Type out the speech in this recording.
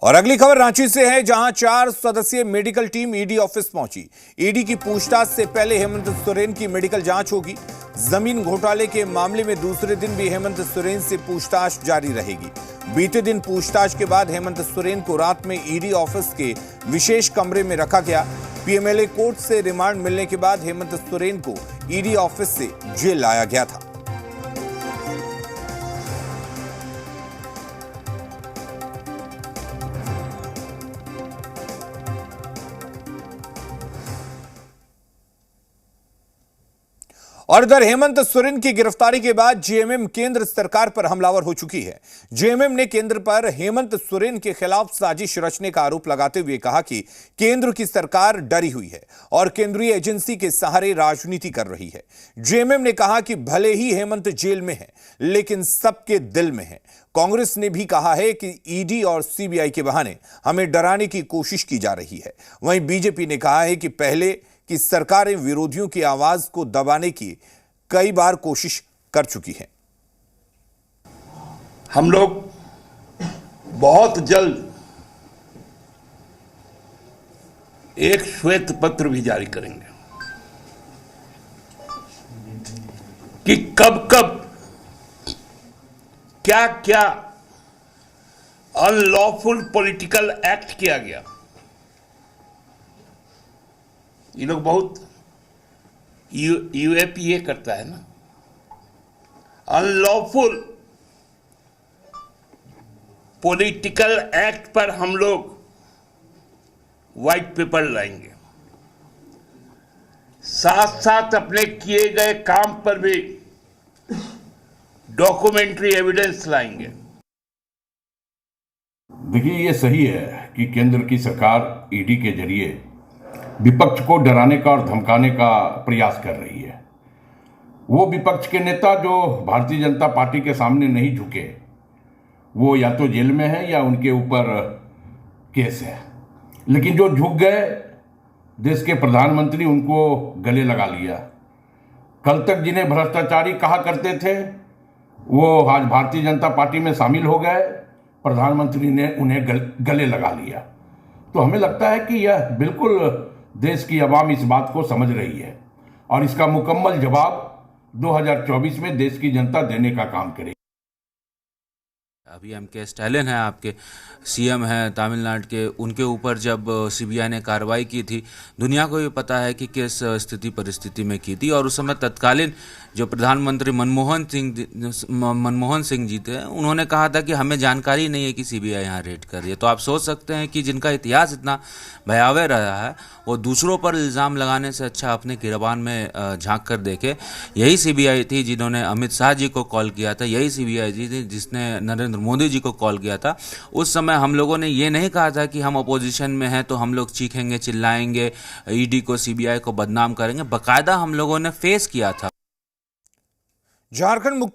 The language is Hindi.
और अगली खबर रांची से है, जहां 4 सदस्यीय मेडिकल टीम ईडी ऑफिस पहुंची। ईडी की पूछताछ से पहले हेमंत सोरेन की मेडिकल जांच होगी। जमीन घोटाले के मामले में दूसरे दिन भी हेमंत सोरेन से पूछताछ जारी रहेगी। बीते दिन पूछताछ के बाद हेमंत सोरेन को रात में ईडी ऑफिस के विशेष कमरे में रखा गया। पीएमएलए कोर्ट से रिमांड मिलने के बाद हेमंत सोरेन को ईडी ऑफिस से जेल लाया गया था। और इधर हेमंत सोरेन की गिरफ्तारी के बाद जेएमएम केंद्र सरकार पर हमलावर हो चुकी है। जेएमएम ने केंद्र पर हेमंत सोरेन के खिलाफ साजिश रचने का आरोप लगाते हुए कहा कि केंद्र की सरकार डरी हुई है और केंद्रीय एजेंसी के सहारे राजनीति कर रही है। जेएमएम ने कहा कि भले ही हेमंत जेल में है, लेकिन सबके दिल में है। कांग्रेस ने भी कहा है कि ईडी और सीबीआई के बहाने हमें डराने की कोशिश की जा रही है। वहीं बीजेपी ने कहा है कि पहले कि सरकारें विरोधियों की आवाज को दबाने की कई बार कोशिश कर चुकी हैं। हम लोग बहुत जल्द एक श्वेत पत्र भी जारी करेंगे कि कब कब क्या क्या अनलॉफुल पॉलिटिकल एक्ट किया गया। ये लोग बहुत यूएपीए करता है ना, अनलॉफुल पॉलिटिकल एक्ट पर हम लोग व्हाइट पेपर लाएंगे। साथ साथ अपने किए गए काम पर भी डॉक्यूमेंट्री एविडेंस लाएंगे। देखिए, ये सही है कि केंद्र की सरकार ईडी के जरिए विपक्ष को डराने का और धमकाने का प्रयास कर रही है। वो विपक्ष के नेता जो भारतीय जनता पार्टी के सामने नहीं झुके, वो या तो जेल में है या उनके ऊपर केस है। लेकिन जो झुक गए, देश के प्रधानमंत्री उनको गले लगा लिया। कल तक जिन्हें भ्रष्टाचारी कहा करते थे, वो आज भारतीय जनता पार्टी में शामिल हो गए। प्रधानमंत्री ने उन्हें गले लगा लिया। तो हमें लगता है कि यह बिल्कुल देश की आवाम इस बात को समझ रही है और इसका मुकम्मल जवाब 2024 में देश की जनता देने का काम करेगी। अभी एमके स्टालिन है, आपके सीएम हैं तमिलनाडु के, उनके ऊपर जब सीबीआई ने कार्रवाई की थी, दुनिया को भी पता है कि किस स्थिति परिस्थिति में की थी। और उस समय तत्कालीन जो प्रधानमंत्री मनमोहन सिंह जी थे, उन्होंने कहा था कि हमें जानकारी नहीं है कि सीबीआई यहाँ रेड कर रही है। तो आप सोच सकते हैं कि जिनका इतिहास इतना भयावह रहा है, वो दूसरों पर इल्ज़ाम लगाने से अच्छा अपने गिरबान में झांक कर देखे। यही सीबीआई थी जिन्होंने अमित शाह जी को कॉल किया था, यही सीबीआई थी जिसने नरेंद्र मोदी जी को कॉल किया था। उस समय हम लोगों ने ये नहीं कहा था कि हम अपोजिशन में हैं तो हम लोग चीखेंगे, चिल्लाएंगे, ईडी को, सीबीआई को बदनाम करेंगे। बाकायदा हम लोगों ने फेस किया था। झारखंड